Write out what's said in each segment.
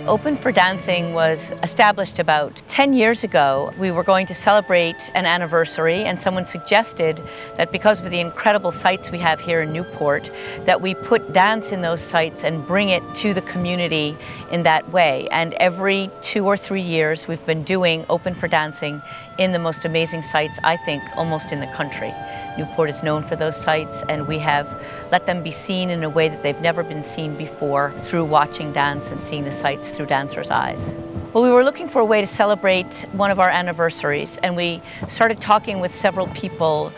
Open for Dancing was established about 10 years ago. We were going to celebrate an anniversary, and someone suggested that because of the incredible sites we have here in Newport, that we put dance in those sites and bring it to the community in that way. And every 2 or 3 years we've been doing Open for Dancing in the most amazing sites, I think, almost in the country. Newport is known for those sites, and we have let them be seen in a way that they've never been seen before through watching dance and seeing the sites through dancers' eyes. Well, we were looking for a way to celebrate one of our anniversaries, and we started talking with several people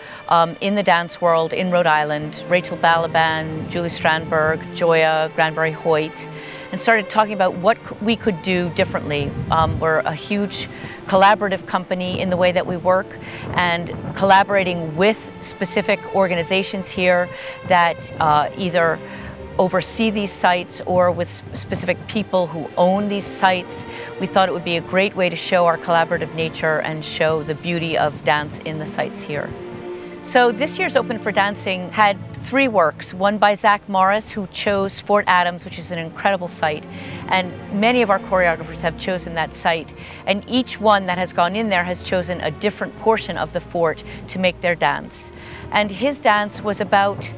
in the dance world in Rhode Island, Rachel Balaban, Julie Strandberg, Joya Granberry Hoyt, and started talking about what we could do differently. We're a huge collaborative company in the way that we work, and collaborating with specific organizations here that either oversee these sites or with specific people who own these sites. We thought it would be a great way to show our collaborative nature and show the beauty of dance in the sites here. So this year's Open for Dancing had 3 works, one by Zach Morris, who chose Fort Adams, which is an incredible site, and many of our choreographers have chosen that site, and each one that has gone in there has chosen a different portion of the fort to make their dance. And his dance was about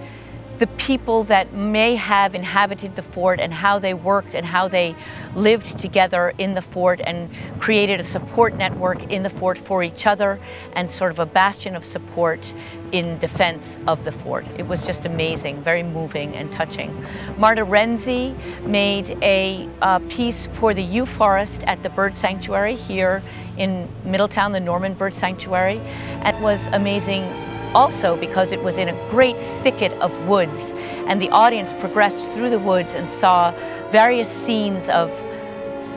the people that may have inhabited the fort and how they worked and how they lived together in the fort and created a support network in the fort for each other and sort of a bastion of support in defense of the fort. It was just amazing, very moving and touching. Marta Renzi made a piece for the Yew Forest at the Bird Sanctuary here in Middletown, the Norman Bird Sanctuary, and it was amazing also because it was in a great thicket of woods, and the audience progressed through the woods and saw various scenes of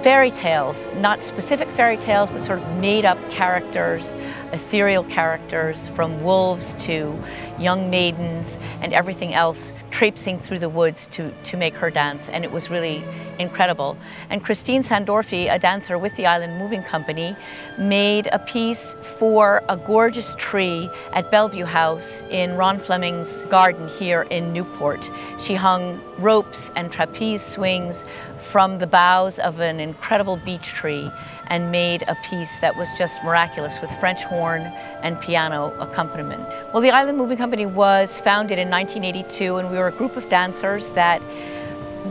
fairy tales, not specific fairy tales, but sort of made-up characters, ethereal characters, from wolves to young maidens and everything else traipsing through the woods to make her dance, and it was really incredible. And Christine Sandorfi, a dancer with the Island Moving Company, made a piece for a gorgeous tree at Bellevue House in Ron Fleming's garden here in Newport. She hung ropes and trapeze swings from the boughs of an incredible beech tree and made a piece that was just miraculous with French horn and piano accompaniment. Well, the Island Moving Company was founded in 1982, and we were a group of dancers that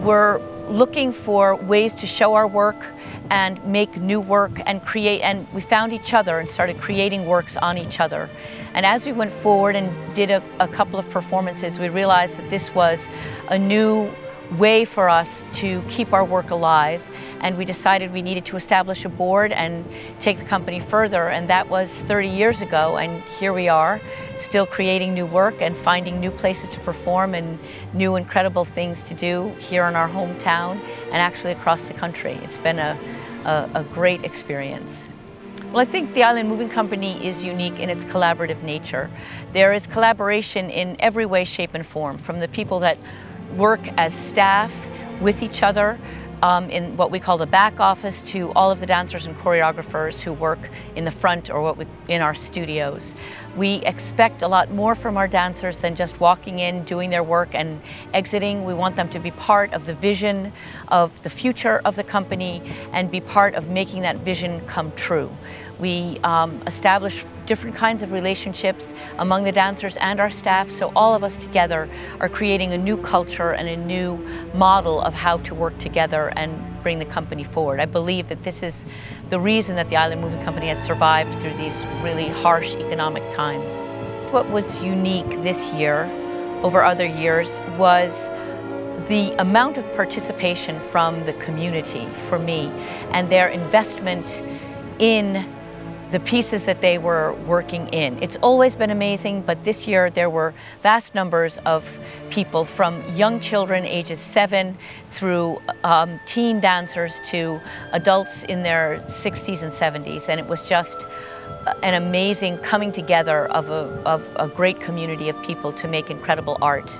were looking for ways to show our work and make new work and create, and we found each other and started creating works on each other. And as we went forward and did a couple of performances, we realized that this was a new way for us to keep our work alive, and we decided we needed to establish a board and take the company further, and that was 30 years ago, and here we are still creating new work and finding new places to perform and new incredible things to do here in our hometown and actually across the country. It's been a great experience. Well, I think the Island Moving Company is unique in its collaborative nature. There is collaboration in every way, shape, and form, from the people that work as staff with each other in what we call the back office, to all of the dancers and choreographers who work in the front or in our studios. We expect a lot more from our dancers than just walking in, doing their work and exiting. We want them to be part of the vision of the future of the company and be part of making that vision come true. We establish different kinds of relationships among the dancers and our staff, so all of us together are creating a new culture and a new model of how to work together and bring the company forward. I believe that this is the reason that the Island Moving Company has survived through these really harsh economic times. What was unique this year over other years was the amount of participation from the community for me and their investment in the pieces that they were working in. It's always been amazing, but this year there were vast numbers of people, from young children ages 7 through teen dancers to adults in their 60s and 70s, and it was just an amazing coming together of a great community of people to make incredible art.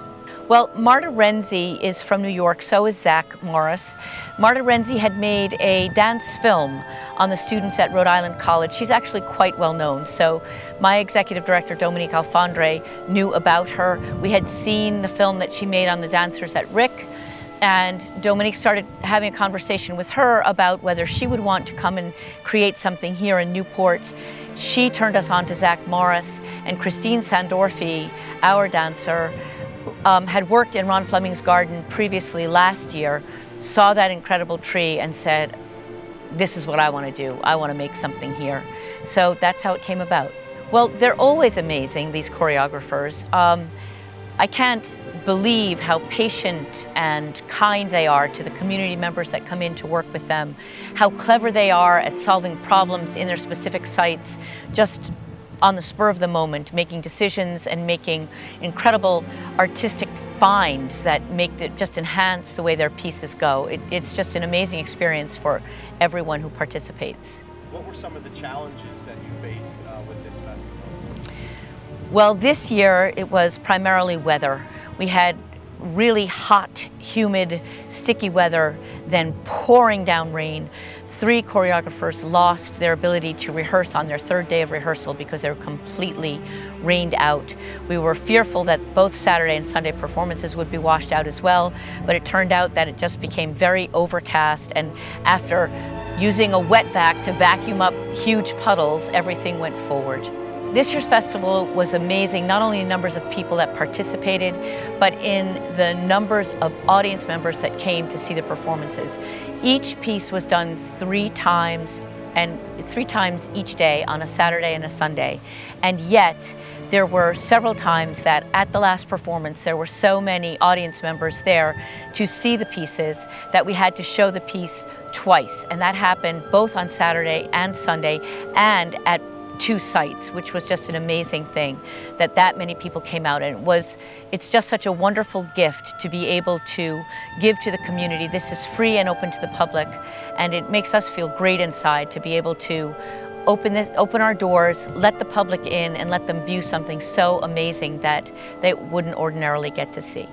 Well, Marta Renzi is from New York, so is Zach Morris. Marta Renzi had made a dance film on the students at Rhode Island College. She's actually quite well known, so my executive director, Dominique Alfandre, knew about her. We had seen the film that she made on the dancers at Rick, And Dominique started having a conversation with her about whether she would want to come and create something here in Newport. She turned us on to Zach Morris, and Christine Sandorfi, our dancer, had worked in Ron Fleming's garden previously last year, saw that incredible tree and said, this is what I want to do. I want to make something here. So that's how it came about. Well, they're always amazing, these choreographers. I can't believe how patient and kind they are to the community members that come in to work with them, how clever they are at solving problems in their specific sites, just on the spur of the moment, making decisions and making incredible artistic finds that just enhance the way their pieces go. It's just an amazing experience for everyone who participates. What were some of the challenges that you faced with this festival? Well, this year it was primarily weather. We had really hot, humid, sticky weather, then pouring down rain. 3 choreographers lost their ability to rehearse on their 3rd day of rehearsal because they were completely rained out. We were fearful that both Saturday and Sunday performances would be washed out as well, but it turned out that it just became very overcast, and after using a wet vac to vacuum up huge puddles, everything went forward. This year's festival was amazing, not only in numbers of people that participated, but in the numbers of audience members that came to see the performances. Each piece was done 3 times, and 3 times each day on a Saturday and a Sunday. And yet, there were several times that at the last performance, there were so many audience members there to see the pieces that we had to show the piece twice. And that happened both on Saturday and Sunday, and at 2 sites, which was just an amazing thing that many people came out. And it's just such a wonderful gift to be able to give to the community. This is free and open to the public, and it makes us feel great inside to be able to open our doors, let the public in, and let them view something so amazing that they wouldn't ordinarily get to see.